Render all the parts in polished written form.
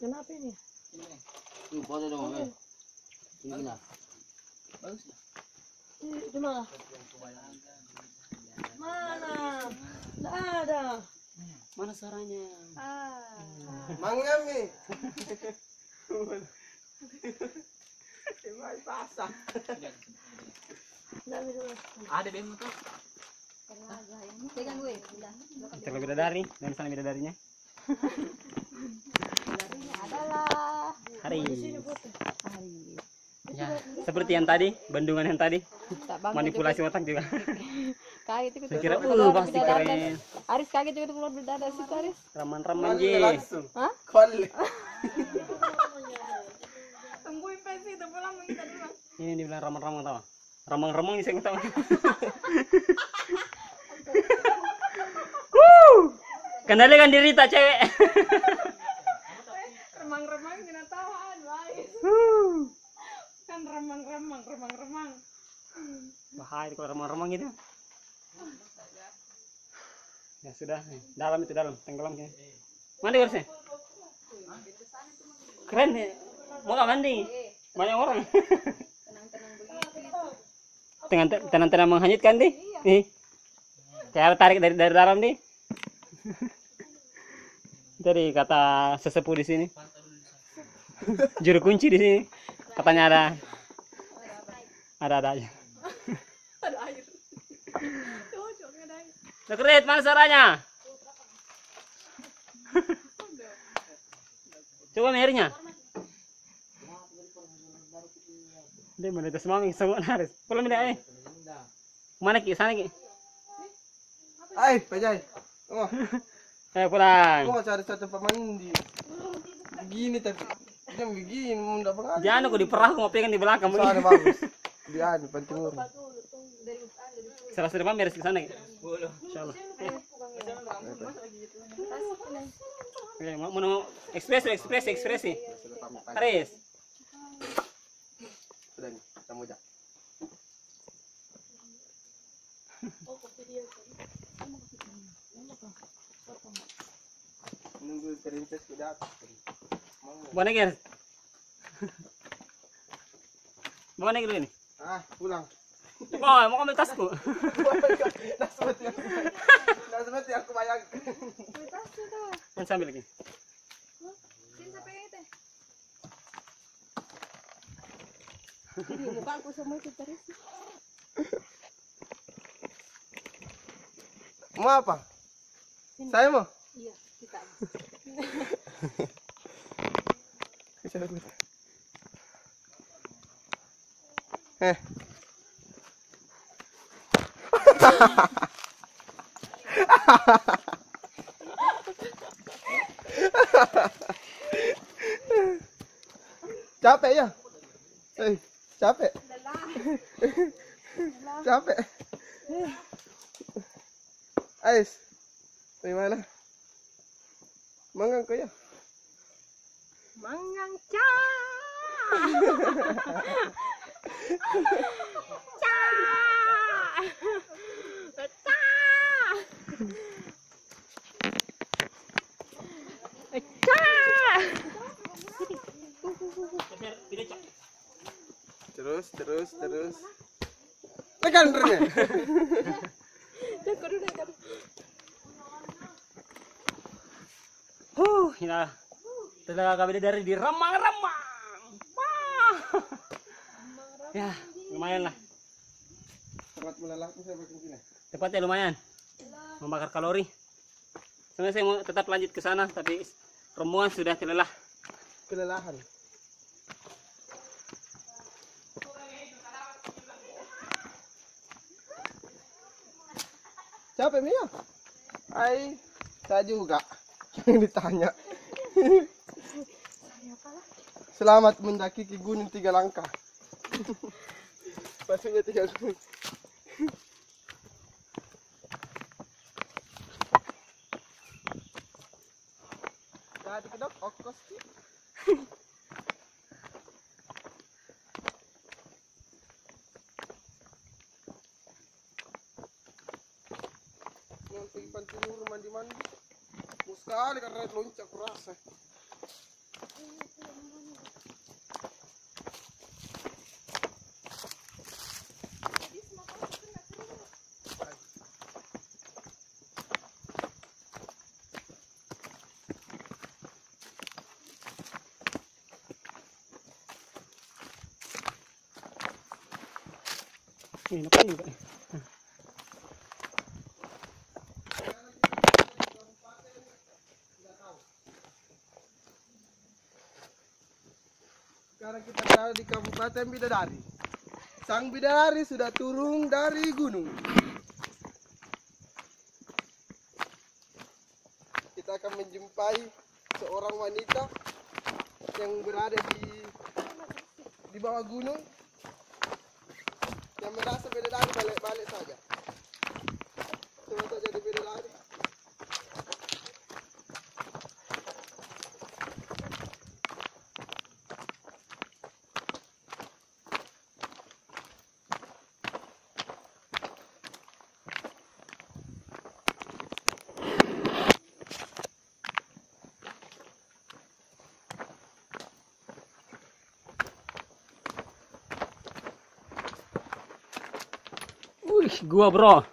Kenapa ini? Tuh, foto dong, ini lah. Bagus. Di mana? Mana? Nggak ada. Mana saranya? Mangami. Mai pasang. Nggak ada dulu. Ada bemo tuh. Pegang gue. Kita bidadari dan sana bidadarinya. Bidadarinya adalah Hari. Hari. Ya, seperti yang tadi, bendungan yang tadi. Tak bangga Manipulasi otak juga. kaget itu. Saya kira, pasti keren. Aris kaget juga keluar bidadari situ Aris. Raman-raman je. Langsung. Hah? Kol. Tungguin pensi itu pulang kita dulu. Ini dibilang ramang-ramang tau. Ramang-ramang ini saya tahu. Kendalikan diri tak cewek. Remang-remang kena tawaan, guys. Kan remang-remang. Bahaya kalau remang-remang gitu. Ya sudah, dalam itu dalam, tenggelam sini. Mandi harusnya. Keren ya. Mau nggak mandi? Banyak orang. Tenang-tenang menghanyutkan deh. Nih. Cara tarik dari dalam nih. Dari kata sesepuh di sini. Juru kunci di sini. Katanya ada aja. Ada air. Cocoknya ada air. Dekret, mana saranya? Coba airnya. Dia menetes mami semua naris. Pulang tidak Mana ki? Sana ki? Ai, pajai. Oh, Pulang. mau cari satu tempat mandi. Begini tapi jam begini enggak pengaruh. Jangan aku di perahu mau pegang di belakang. Sana bagus. Dia anu penting urus. Salah depan beres ke sana ki? Insyaallah. Oke, mau ekspresi. Aris. Sudah nih, kamu jak. Nunggu perintis kuda. Bawa naik Aris. Bawa naik dulu ini. Ah, pulang. Oh, mau ambil tasku. Nah, seperti aku bayangkan. Kan sambil lagi. Sini sampai itu. Ini muka aku semua itu terus. Mau apa? Saya mau. Iya, kita. Capek ya? Capek. Capek. Ais. Bagaimana? Manggang kau ya? Manggang ca. Ca. Terus. Tekan remnya. Ya. Telah kami dari di remang-remang. Ya, lumayan lah. Tempat melelahkan saya bikin sini. Tepatnya lumayan. Membakar kalori. Sebenarnya saya mau tetap lanjut ke sana, tapi rombongan sudah Kelelahan. Capek Mia? Saya juga. Yang ditanya. Selamat mendaki ke gunung 3 langkah. Maksudnya 3 gunung. Tadi kedok okos sih. Yang pergi pantai Nur mandi-mandi. Mau sekali karena loncat kurasa. Ini apa juga? Sekarang kita berada di Kabupaten Bidadari. Sang bidadari sudah turun dari gunung. Kita akan menjumpai seorang wanita yang berada di bawah gunung, yang merasa bidadari balik-balik saja. Coba saja di bidadari. Wih, gua bro.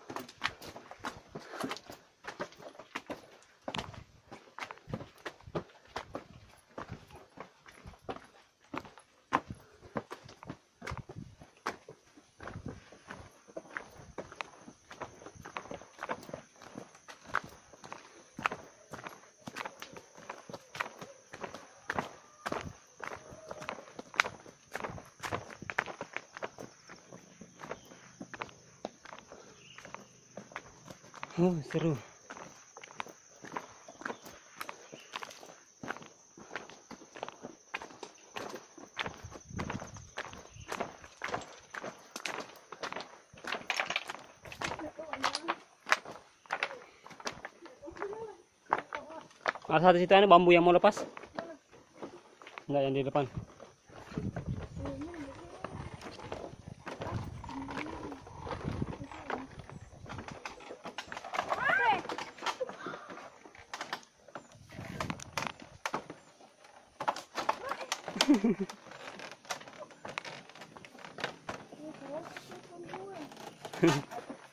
Oh, seru. Ada satu situ ada bambu yang mau lepas. Enggak, yang di depan.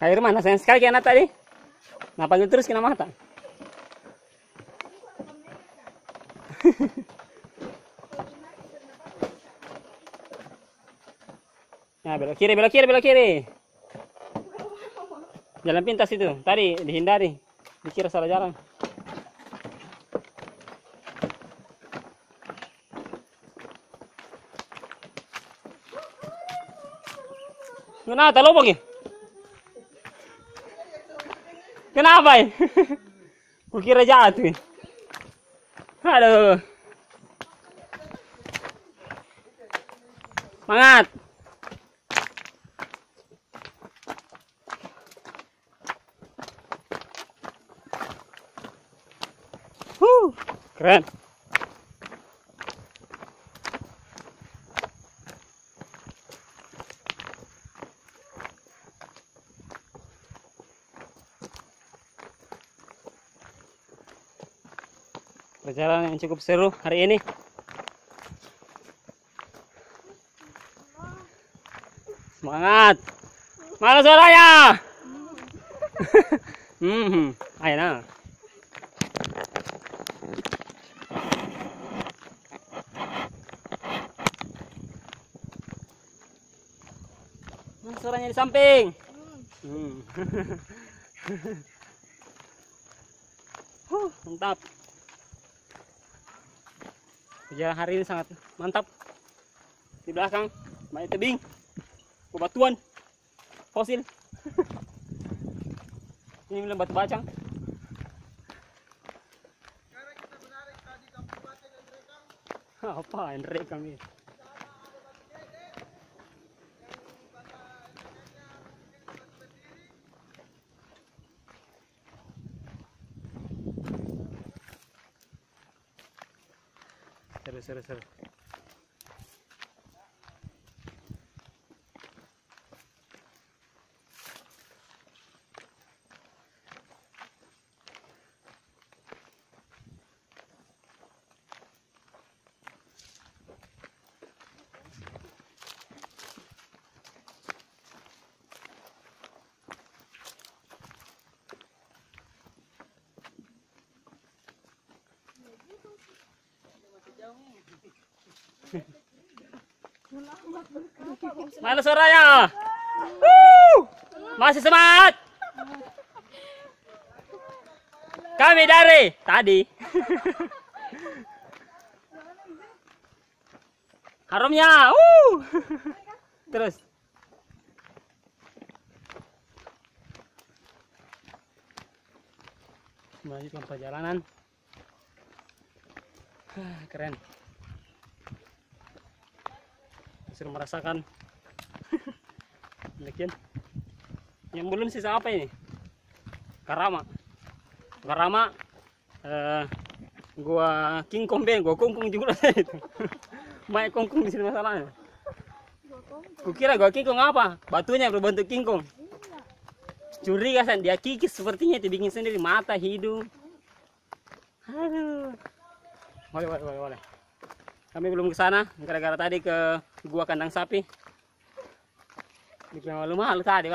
Air mana sayang sekali kian tadi. Nah, panggil terus kena mata. Nah, belok kiri, belok kiri, belok kiri. Jalan pintas itu. Tadi dihindari. Dikira salah jalan. Kenapa tak lubang ya? Kenapa ya? Kukira jatuh. Aduh. Semangat. Keren. Perjalanan yang cukup seru hari ini. Semangat. Mana suaranya? Ayo nah. Mana suaranya di samping? Mantap. Perjalanan hari ini sangat mantap. Di belakang banyak tebing, bebatuan, fosil. Ini bilang batu bacang. Sekarang kita berada di Kabupaten Nrekang. Apa Nrekang ini? Seru. Mana suaranya? Masih semangat. Kami dari tadi. Harumnya. Terus. Melanjutkan perjalanan. Keren. Sudah merasakan. Demikian. Yang belum sisa apa ini? Karama. Gua kingkong ben, gua kungkung juga itu. Main kungkung di sini masalahnya. Kukira gua kingkong apa? Batunya berbentuk kingkong. Curiga kan dia kikis sepertinya itu bikin sendiri mata, hidung. Aduh. Boleh. Kami belum ke sana gara-gara tadi ke gua kandang sapi. Bikin malu-malu tadi.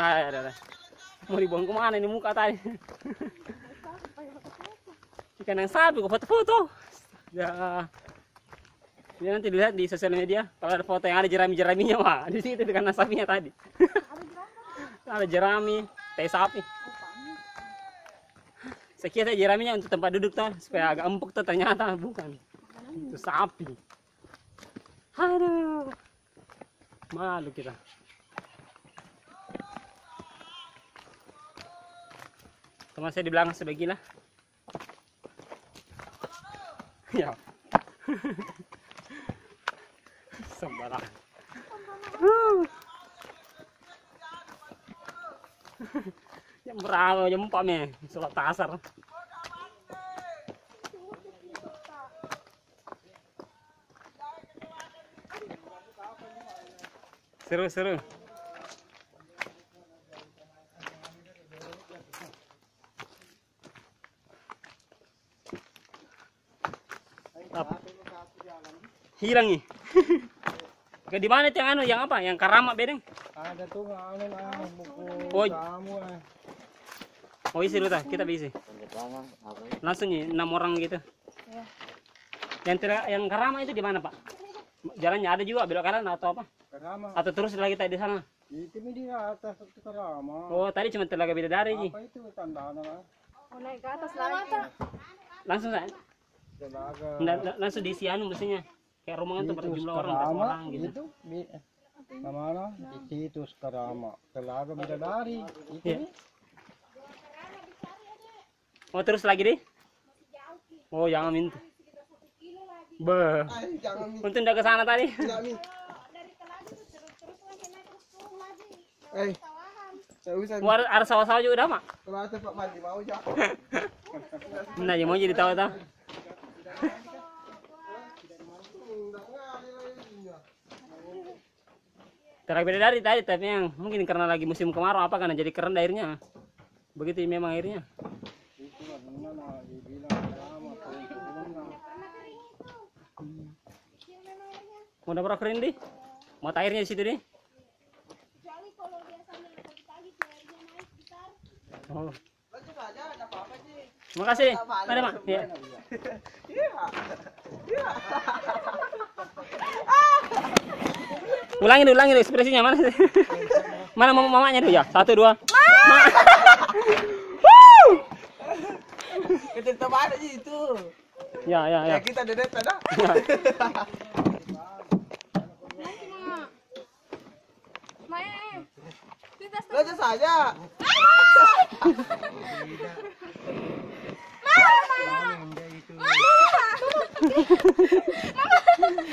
Mau dibuang kemana ini muka tadi? Di kandang sapi gua foto-foto. Ya. Dia nanti dilihat di sosial media kalau ada foto yang ada jerami-jeraminya mah di situ di kandang sapinya tadi. Ada jerami, teh sapi. Sekira jeraminya untuk tempat duduk tuh supaya agak empuk tuh ternyata bukan. Itu sapi. Aduh. Malu kita. Teman saya di belakang sudah gila. Ya. Sembarangan. Jam berapa? Jam 4 nih, sholat asar. Seru. Hilang nih. Oke, di mana itu yang apa? Yang karama bedeng? Ada tuh buku Oh. kamu. Oh isi dulu kita bisa. Langsung nih 6 orang gitu. Yang karama itu di mana Pak? Jalannya ada juga belok kanan atau apa? Karama. Atau terus lagi tadi di sana? Itu di atas itu Karama. Oh tadi cuma Telaga Bidadari ji. Apa itu tandanya? Oh, naik ke atas lagi. Langsung saya. Telaga. Langsung di Sianu mestinya. Kayak rombongan tuh berjumlah orang, berapa orang gitu. Itu namanya di situ Karama. Telaga Bidadari. Itu Iya. Oh terus lagi deh? Oh jangan minta. Beuh. Jangan Untung udah ke sana tadi. Saya usah. Wah, ada sawah-sawah juga udah, Mak. Kalau ada Pak Mandi mau ya. Nah, ya mau jadi tahu-tahu. Telaga Bidadari tadi, tapi yang mungkin karena lagi musim kemarau apa karena jadi keren airnya. Begitu memang airnya. Udah berapa keren deh? Mata airnya di situ deh. Oh. Terima kasih. Ada Mak. Ya. Ulangin dulu ekspresinya mana? Mana mamanya dulu ya? 1, 2. Kita mana sih itu? Ya. Ya kita dedet ada. Laju saja.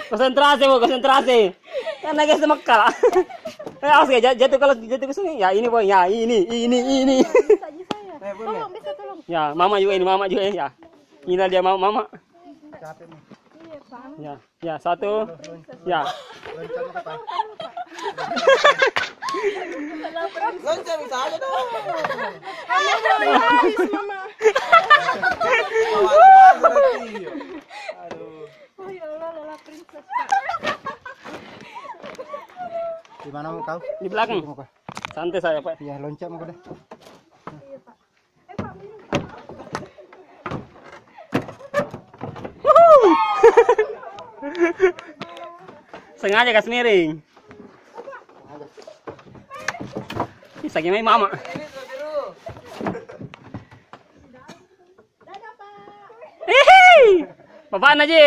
Konsentrasi. Karena guys semekal. Awas ya jatuh kalau jatuh ke sini. Ya ini boy, ya ini. Tolong, bisa tolong. Ya, mama juga ya. Ini dia mama. Capek nih. Iya, Pak. Ya, 1. Ya. Loncat bisa aja dong. Mama. Aduh. Oh ya Allah, Lala princess. Di mana mau kau? Di belakang. Santai saya, Pak. Ya loncat mau deh. Iya, Pak. Pak, minum. Sengaja kasih miring. Saking main mama. Ini tuh biru. Dadah, Pak. Hehehe. Apaan aja?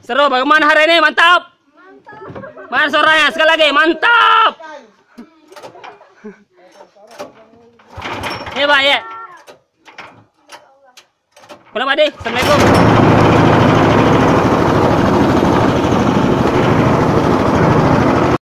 Seru, bagaimana hari ini? Mantap. Mana suaranya? Sekali lagi, mantap. Ya, Pak, ya. Pulang, Pak, Assalamualaikum.